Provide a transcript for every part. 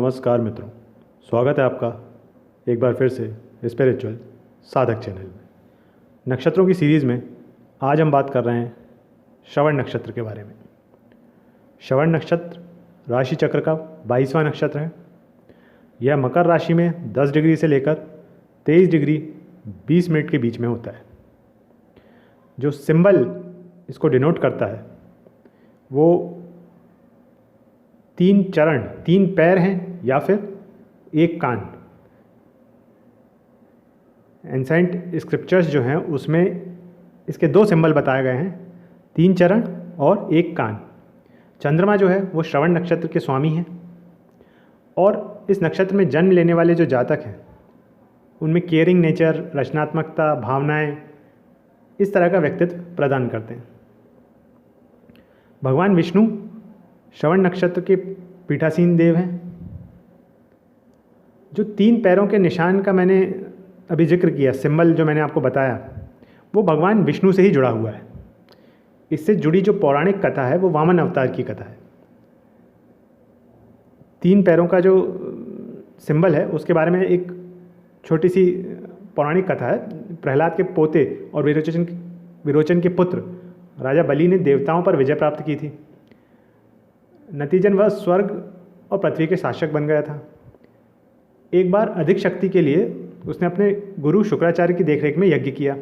नमस्कार मित्रों, स्वागत है आपका एक बार फिर से स्पिरिचुअल साधक चैनल में। नक्षत्रों की सीरीज़ में आज हम बात कर रहे हैं श्रवण नक्षत्र के बारे में। श्रवण नक्षत्र राशि चक्र का 22वां नक्षत्र है। यह मकर राशि में 10 डिग्री से लेकर 23 डिग्री 20 मिनट के बीच में होता है। जो सिंबल इसको डिनोट करता है वो 3 चरण, 3 पैर हैं या फिर एक कान। एंसेंट स्क्रिप्चर्स जो हैं उसमें इसके 2 सिंबल बताए गए हैं, 3 चरण और एक कान। चंद्रमा जो है वो श्रवण नक्षत्र के स्वामी हैं और इस नक्षत्र में जन्म लेने वाले जो जातक हैं उनमें केयरिंग नेचर, रचनात्मकता, भावनाएं इस तरह का व्यक्तित्व प्रदान करते हैं। भगवान विष्णु श्रवण नक्षत्र के पीठासीन देव हैं। जो 3 पैरों के निशान का मैंने अभी जिक्र किया, सिंबल जो मैंने आपको बताया, वो भगवान विष्णु से ही जुड़ा हुआ है। इससे जुड़ी जो पौराणिक कथा है वो वामन अवतार की कथा है। 3 पैरों का जो सिंबल है उसके बारे में एक छोटी सी पौराणिक कथा है। प्रहलाद के पोते और विरोचन के पुत्र राजा बलि ने देवताओं पर विजय प्राप्त की थी। नतीजन वह स्वर्ग और पृथ्वी के शासक बन गया था। एक बार अधिक शक्ति के लिए उसने अपने गुरु शुक्राचार्य की देखरेख में यज्ञ किया।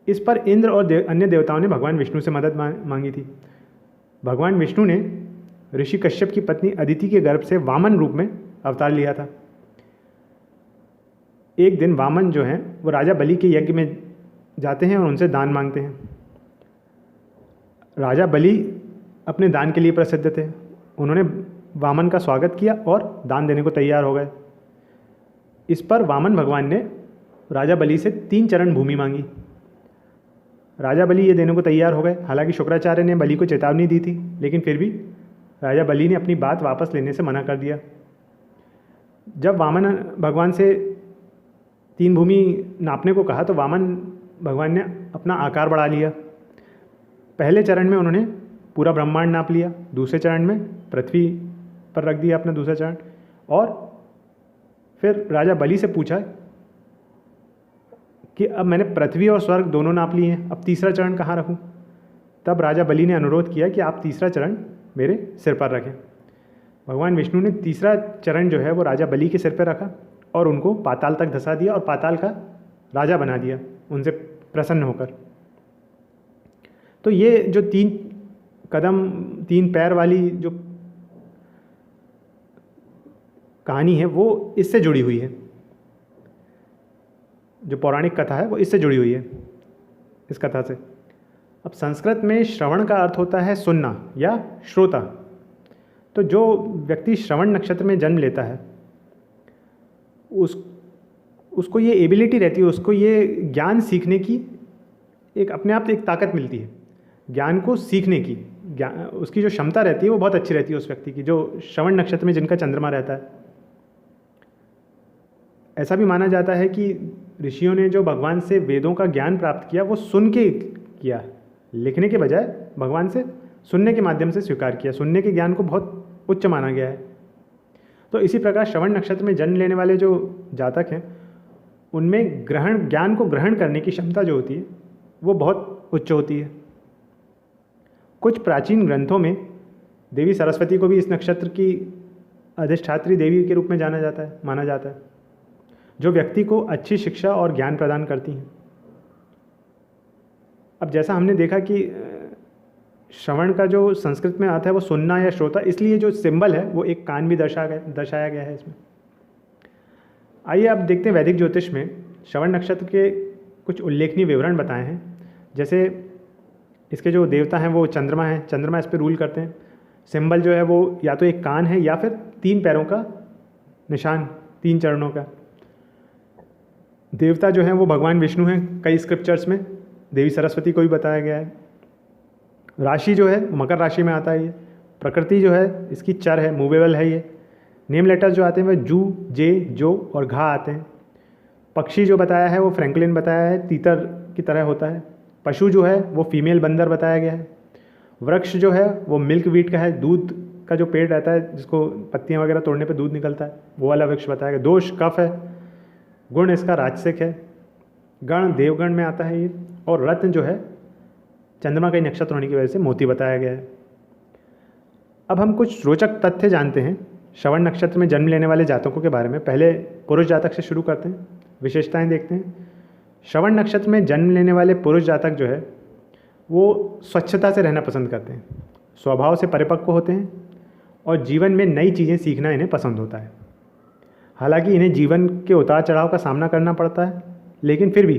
इस पर इंद्र और अन्य देवताओं ने भगवान विष्णु से मदद मांगी थी। भगवान विष्णु ने ऋषि कश्यप की पत्नी अदिति के गर्भ से वामन रूप में अवतार लिया था। एक दिन वामन जो हैं वो राजा बलि के यज्ञ में जाते हैं और उनसे दान मांगते हैं। राजा बलि अपने दान के लिए प्रसिद्ध थे। उन्होंने वामन का स्वागत किया और दान देने को तैयार हो गए। इस पर वामन भगवान ने राजा बलि से 3 चरण भूमि मांगी। राजा बलि ये देने को तैयार हो गए। हालांकि शुक्राचार्य ने बलि को चेतावनी दी थी, लेकिन फिर भी राजा बलि ने अपनी बात वापस लेने से मना कर दिया। जब वामन भगवान से 3 भूमि नापने को कहा तो वामन भगवान ने अपना आकार बढ़ा लिया। पहले चरण में उन्होंने पूरा ब्रह्मांड नाप लिया, दूसरे चरण में पृथ्वी पर रख दिया अपना दूसरा चरण, और फिर राजा बलि से पूछा कि अब मैंने पृथ्वी और स्वर्ग दोनों नाप लिए हैं, अब तीसरा चरण कहाँ रखूं? तब राजा बलि ने अनुरोध किया कि आप तीसरा चरण मेरे सिर पर रखें। भगवान विष्णु ने तीसरा चरण जो है वो राजा बलि के सिर पर रखा और उनको पाताल तक धंसा दिया और पाताल का राजा बना दिया उनसे प्रसन्न होकर। तो ये जो 3 कदम 3 पैर वाली जो कहानी है वो इससे जुड़ी हुई है। जो पौराणिक कथा है वो इससे जुड़ी हुई है, इस कथा से। अब संस्कृत में श्रवण का अर्थ होता है सुनना या श्रोता। तो जो व्यक्ति श्रवण नक्षत्र में जन्म लेता है उसको ये एबिलिटी रहती है, उसको ये ज्ञान सीखने की एक अपने आप एक ताकत मिलती है। ज्ञान को सीखने की उसकी जो क्षमता रहती है वो बहुत अच्छी रहती है उस व्यक्ति की, जो श्रवण नक्षत्र में जिनका चंद्रमा रहता है। ऐसा भी माना जाता है कि ऋषियों ने जो भगवान से वेदों का ज्ञान प्राप्त किया वो सुन के किया, लिखने के बजाय भगवान से सुनने के माध्यम से स्वीकार किया। सुनने के ज्ञान को बहुत उच्च माना गया है। तो इसी प्रकार श्रवण नक्षत्र में जन्म लेने वाले जो जातक हैं उनमें ज्ञान को ग्रहण करने की क्षमता जो होती है वो बहुत उच्च होती है। कुछ प्राचीन ग्रंथों में देवी सरस्वती को भी इस नक्षत्र की अधिष्ठात्री देवी के रूप में माना जाता है, जो व्यक्ति को अच्छी शिक्षा और ज्ञान प्रदान करती हैं। अब जैसा हमने देखा कि श्रवण का जो संस्कृत में आता है वो सुनना या श्रोता, इसलिए जो सिंबल है वो एक कान भी दर्शाया गया है इसमें। आइए अब देखते हैं वैदिक ज्योतिष में श्रवण नक्षत्र के कुछ उल्लेखनीय विवरण बताए हैं। जैसे इसके जो देवता हैं वो चंद्रमा है, चंद्रमा इस पर रूल करते हैं। सिंबल जो है वो या तो एक कान है या फिर 3 पैरों का निशान, 3 चरणों का। देवता जो हैं वो भगवान विष्णु हैं। कई स्क्रिप्चर्स में देवी सरस्वती को भी बताया गया है। राशि जो है मकर राशि में आता है ये। प्रकृति जो है इसकी चर है, मूवेबल है ये। नेम लेटर्स जो आते हैं वह जू, जे, जो और घा आते हैं। पक्षी जो बताया है वो फ्रैंकलिन बताया है, तीतर की तरह होता है। पशु जो है वो फीमेल बंदर बताया गया है। वृक्ष जो है वो मिल्क वीट का है, दूध का जो पेड़ रहता है जिसको पत्तियां वगैरह तोड़ने पे दूध निकलता है, वो वाला वृक्ष बताया गया। दोष कफ है, गुण इसका राजसिक है, गण देवगण में आता है ये, और रत्न जो है चंद्रमा का ही नक्षत्र होने की वजह से मोती बताया गया है। अब हम कुछ रोचक तथ्य जानते हैं श्रवण नक्षत्र में जन्म लेने वाले जातकों के बारे में। पहले पुरुष जातक से शुरू करते हैं, विशेषताएं देखते हैं। श्रवण नक्षत्र में जन्म लेने वाले पुरुष जातक जो है वो स्वच्छता से रहना पसंद करते हैं, स्वभाव से परिपक्व होते हैं और जीवन में नई चीज़ें सीखना इन्हें पसंद होता है। हालांकि इन्हें जीवन के उतार चढ़ाव का सामना करना पड़ता है, लेकिन फिर भी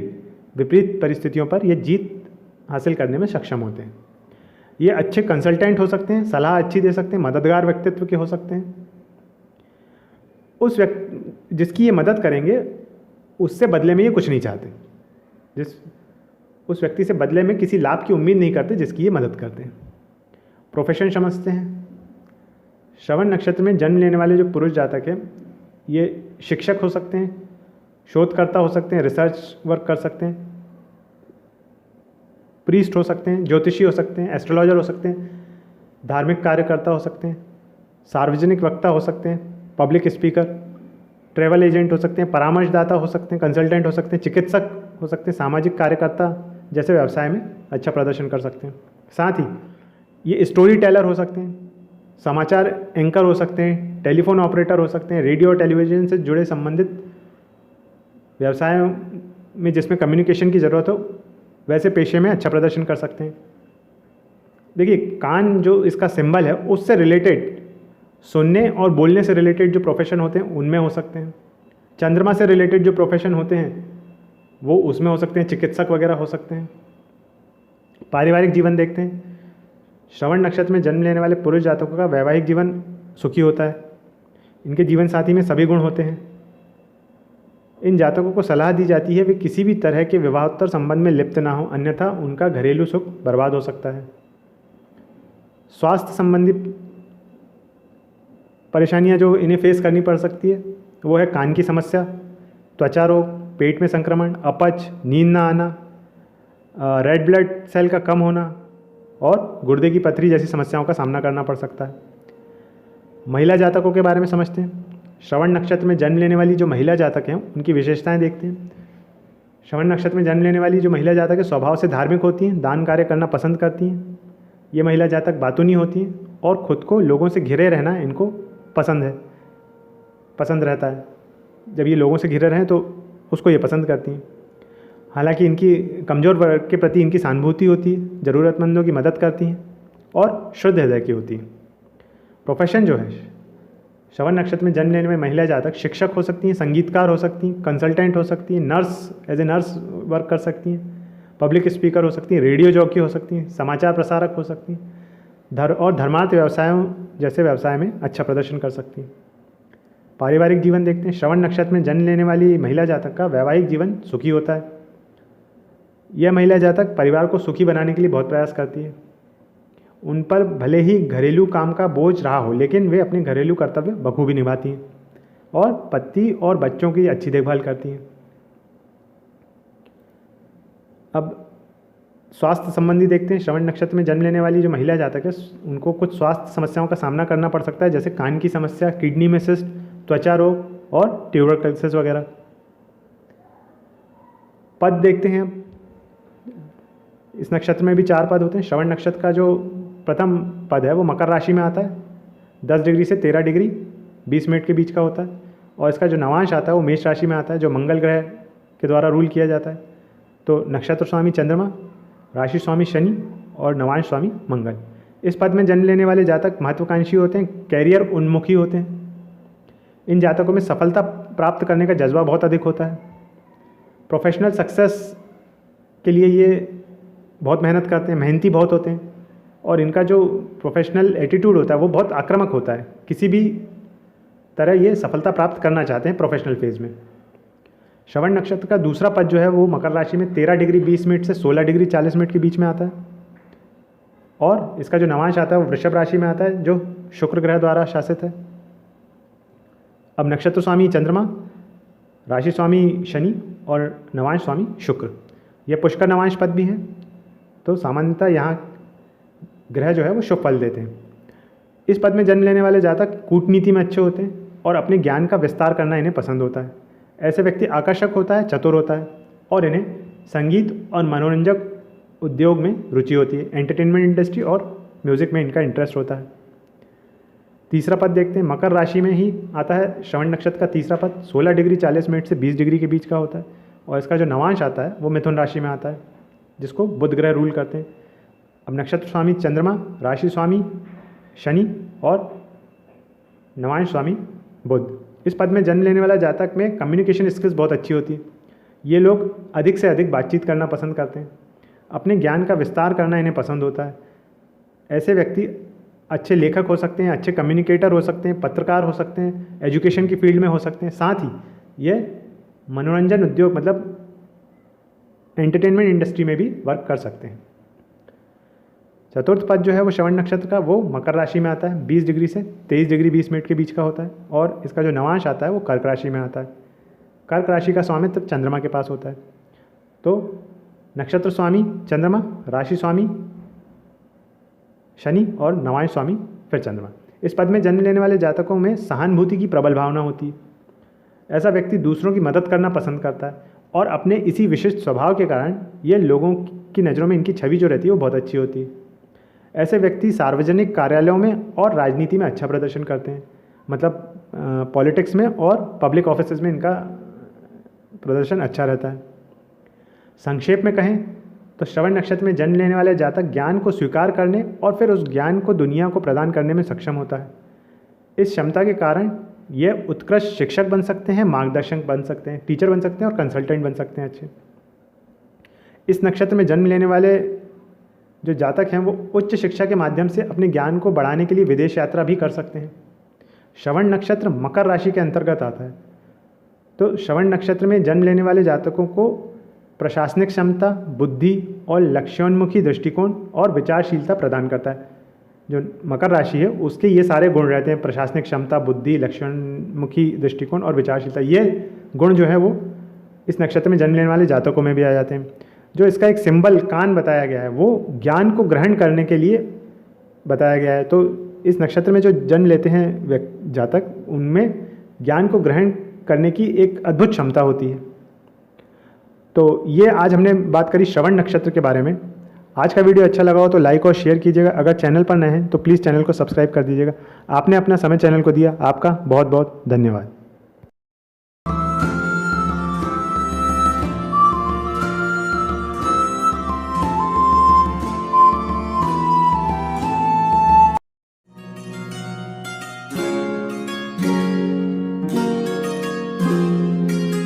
विपरीत परिस्थितियों पर ये जीत हासिल करने में सक्षम होते हैं। ये अच्छे कंसल्टेंट हो सकते हैं, सलाह अच्छी दे सकते हैं, मददगार व्यक्तित्व के हो सकते हैं। उस व्यक्ति जिसकी ये मदद करेंगे उससे बदले में ये कुछ नहीं चाहते, उस व्यक्ति से बदले में किसी लाभ की उम्मीद नहीं करते जिसकी ये मदद करते हैं। प्रोफेशन समझते हैं। श्रवण नक्षत्र में जन्म लेने वाले जो पुरुष जातक हैं ये शिक्षक हो सकते हैं, शोधकर्ता हो सकते हैं, रिसर्च वर्क कर सकते हैं, प्रीस्ट हो सकते हैं, ज्योतिषी हो सकते हैं, एस्ट्रोलॉजर हो सकते हैं, धार्मिक कार्यकर्ता हो सकते हैं, सार्वजनिक वक्ता हो सकते हैं, पब्लिक स्पीकर, ट्रैवल एजेंट हो सकते हैं, परामर्शदाता हो सकते हैं, कंसल्टेंट हो सकते हैं, चिकित्सक हो सकते हैं, सामाजिक कार्यकर्ता जैसे व्यवसाय में अच्छा प्रदर्शन कर सकते हैं। साथ ही ये स्टोरी टेलर हो सकते हैं, समाचार एंकर हो सकते हैं, टेलीफोन ऑपरेटर हो सकते हैं, रेडियो और टेलीविज़न से जुड़े संबंधित व्यवसायों में जिसमें कम्युनिकेशन की ज़रूरत हो वैसे पेशे में अच्छा प्रदर्शन कर सकते हैं। देखिए कान जो इसका सिंबल है उससे रिलेटेड सुनने और बोलने से रिलेटेड जो प्रोफेशन होते हैं उनमें हो सकते हैं। चंद्रमा से रिलेटेड जो प्रोफेशन होते हैं वो उसमें हो सकते हैं, चिकित्सक वगैरह हो सकते हैं। पारिवारिक जीवन देखते हैं। श्रवण नक्षत्र में जन्म लेने वाले पुरुष जातकों का वैवाहिक जीवन सुखी होता है। इनके जीवन साथी में सभी गुण होते हैं। इन जातकों को सलाह दी जाती है वे किसी भी तरह के विवाहोत्तर संबंध में लिप्त ना हो, अन्यथा उनका घरेलू सुख बर्बाद हो सकता है। स्वास्थ्य संबंधी परेशानियां जो इन्हें फेस करनी पड़ सकती है वो है कान की समस्या, त्वचा रोग, पेट में संक्रमण, अपच, नींद ना आना, रेड ब्लड सेल का कम होना और गुर्दे की पथरी जैसी समस्याओं का सामना करना पड़ सकता है। महिला जातकों के बारे में समझते हैं। श्रवण नक्षत्र में जन्म लेने वाली जो महिला जातक हैं उनकी विशेषताएं देखते हैं। श्रवण नक्षत्र में जन्म लेने वाली जो महिला जातक है स्वभाव से धार्मिक होती हैं, दान कार्य करना पसंद करती हैं। ये महिला जातक बातूनी होती हैं और ख़ुद को लोगों से घिरे रहना इनको पसंद रहता है। जब ये लोगों से घिरे रहें तो उसको ये पसंद करती हैं। हालांकि इनकी कमज़ोर वर्ग के प्रति इनकी सहानुभूति होती है, ज़रूरतमंदों की मदद करती हैं और शुद्ध हृदय की होती है। प्रोफेशन जो है श्रवण नक्षत्र में जन्म लेने में महिला जातक शिक्षक हो सकती हैं, संगीतकार हो सकती हैं, कंसल्टेंट हो सकती हैं, nurse as a nurse work कर सकती हैं, पब्लिक स्पीकर हो सकती हैं, रेडियो जॉकी हो सकती हैं, समाचार प्रसारक हो सकती हैं और धर्मार्थ व्यवसायों जैसे व्यवसाय में अच्छा प्रदर्शन कर सकती हैं। पारिवारिक जीवन देखते हैं। श्रवण नक्षत्र में जन्म लेने वाली महिला जातक का वैवाहिक जीवन सुखी होता है। यह महिला जातक परिवार को सुखी बनाने के लिए बहुत प्रयास करती है। उन पर भले ही घरेलू काम का बोझ रहा हो लेकिन वे अपने घरेलू कर्तव्य बखूबी निभाती हैं और पति और बच्चों की अच्छी देखभाल करती हैं। अब स्वास्थ्य संबंधी देखते हैं। श्रवण नक्षत्र में जन्म लेने वाली जो महिला जातक है उनको कुछ स्वास्थ्य समस्याओं का सामना करना पड़ सकता है, जैसे कान की समस्या, किडनी में सिस्ट, त्वचा रोग और ट्यूबरकलोसिस वगैरह। पद देखते हैं। इस नक्षत्र में भी 4 पद होते हैं। श्रवण नक्षत्र का जो प्रथम पद है वो मकर राशि में आता है, 10 डिग्री से 13 डिग्री 20 मिनट के बीच का होता है। और इसका जो नवांश आता है वो मेष राशि में आता है, जो मंगल ग्रह के द्वारा रूल किया जाता है। तो नक्षत्र स्वामी चंद्रमा, राशि स्वामी शनि और नवांश स्वामी मंगल। इस पद में जन्म लेने वाले जातक महत्वाकांक्षी होते हैं, कैरियर उन्मुखी होते हैं। इन जातकों में सफलता प्राप्त करने का जज्बा बहुत अधिक होता है। प्रोफेशनल सक्सेस के लिए ये बहुत मेहनत करते हैं, मेहनती बहुत होते हैं और इनका जो प्रोफेशनल एटीट्यूड होता है वो बहुत आक्रामक होता है। किसी भी तरह ये सफलता प्राप्त करना चाहते हैं प्रोफेशनल फेज में। श्रवण नक्षत्र का दूसरा पद जो है वो मकर राशि में 13 डिग्री 20 मिनट से 16 डिग्री 40 मिनट के बीच में आता है और इसका जो नवांश आता है वो वृषभ राशि में आता है, जो शुक्र ग्रह द्वारा शासित है। अब नक्षत्र स्वामी चंद्रमा, राशि स्वामी शनि और नवांश स्वामी शुक्र, यह पुष्कर नवांश पद भी है। तो सामान्यतः यहाँ ग्रह जो है वो शुभ फल देते हैं। इस पद में जन्म लेने वाले जातक कूटनीति में अच्छे होते हैं और अपने ज्ञान का विस्तार करना इन्हें पसंद होता है। ऐसे व्यक्ति आकर्षक होता है, चतुर होता है और इन्हें संगीत और मनोरंजक उद्योग में रुचि होती है। एंटरटेनमेंट इंडस्ट्री और म्यूज़िक में इनका इंटरेस्ट होता है। तीसरा पद देखते हैं, मकर राशि में ही आता है श्रवण नक्षत्र का तीसरा पद। 16 डिग्री 40 मिनट से 20 डिग्री के बीच का होता है और इसका जो नवांश आता है वो मिथुन राशि में आता है, जिसको बुध ग्रह रूल करते हैं। अब नक्षत्र स्वामी चंद्रमा, राशि स्वामी शनि और नवांश स्वामी बुध। इस पद में जन्म लेने वाला जातक में कम्युनिकेशन स्किल्स बहुत अच्छी होती है। ये लोग अधिक से अधिक बातचीत करना पसंद करते हैं। अपने ज्ञान का विस्तार करना इन्हें पसंद होता है। ऐसे व्यक्ति अच्छे लेखक हो सकते हैं, अच्छे कम्युनिकेटर हो सकते हैं, पत्रकार हो सकते हैं, एजुकेशन की फील्ड में हो सकते हैं। साथ ही ये मनोरंजन उद्योग मतलब एंटरटेनमेंट इंडस्ट्री में भी वर्क कर सकते हैं। चतुर्थ पद जो है वो श्रवण नक्षत्र का, वो मकर राशि में आता है। 20 डिग्री से 23 डिग्री 20 मिनट के बीच का होता है और इसका जो नवांश आता है वो कर्क राशि में आता है। कर्क राशि का स्वामित्व चंद्रमा के पास होता है। तो नक्षत्र स्वामी चंद्रमा, राशि स्वामी शनि और नवांश स्वामी फिर चंद्रमा। इस पद में जन्म लेने वाले जातकों में सहानुभूति की प्रबल भावना होती है। ऐसा व्यक्ति दूसरों की मदद करना पसंद करता है और अपने इसी विशिष्ट स्वभाव के कारण ये लोगों की नज़रों में इनकी छवि जो रहती है वो बहुत अच्छी होती है। ऐसे व्यक्ति सार्वजनिक कार्यालयों में और राजनीति में अच्छा प्रदर्शन करते हैं, मतलब पॉलिटिक्स में और पब्लिक ऑफिसेज में इनका प्रदर्शन अच्छा रहता है। संक्षेप में कहें तो श्रवण नक्षत्र में जन्म लेने वाले जातक ज्ञान को स्वीकार करने और फिर उस ज्ञान को दुनिया को प्रदान करने में सक्षम होता है। इस क्षमता के कारण ये उत्कृष्ट शिक्षक बन सकते हैं, मार्गदर्शक बन सकते हैं, टीचर बन सकते हैं और कंसल्टेंट बन सकते हैं अच्छे। इस नक्षत्र में जन्म लेने वाले जो जातक हैं वो उच्च शिक्षा के माध्यम से अपने ज्ञान को बढ़ाने के लिए विदेश यात्रा भी कर सकते हैं। श्रवण नक्षत्र मकर राशि के अंतर्गत आता है। तो श्रवण नक्षत्र में जन्म लेने वाले जातकों को प्रशासनिक क्षमता, बुद्धि और लक्ष्योन्मुखी दृष्टिकोण और विचारशीलता प्रदान करता है। जो मकर राशि है उसके ये सारे गुण रहते हैं, प्रशासनिक क्षमता, बुद्धि, लक्ष्योन्मुखी दृष्टिकोण और विचारशीलता। ये गुण जो है वो इस नक्षत्र में जन्म लेने वाले जातकों में भी आ जाते हैं। जो इसका एक सिंबल कान बताया गया है वो ज्ञान को ग्रहण करने के लिए बताया गया है। तो इस नक्षत्र में जो जन्म लेते हैं जातक, उनमें ज्ञान को ग्रहण करने की एक अद्भुत क्षमता होती है। तो ये आज हमने बात करी श्रवण नक्षत्र के बारे में। आज का वीडियो अच्छा लगा हो तो लाइक और शेयर कीजिएगा। अगर चैनल पर नए हैं तो प्लीज़ चैनल को सब्सक्राइब कर दीजिएगा। आपने अपना समय चैनल को दिया, आपका बहुत बहुत धन्यवाद।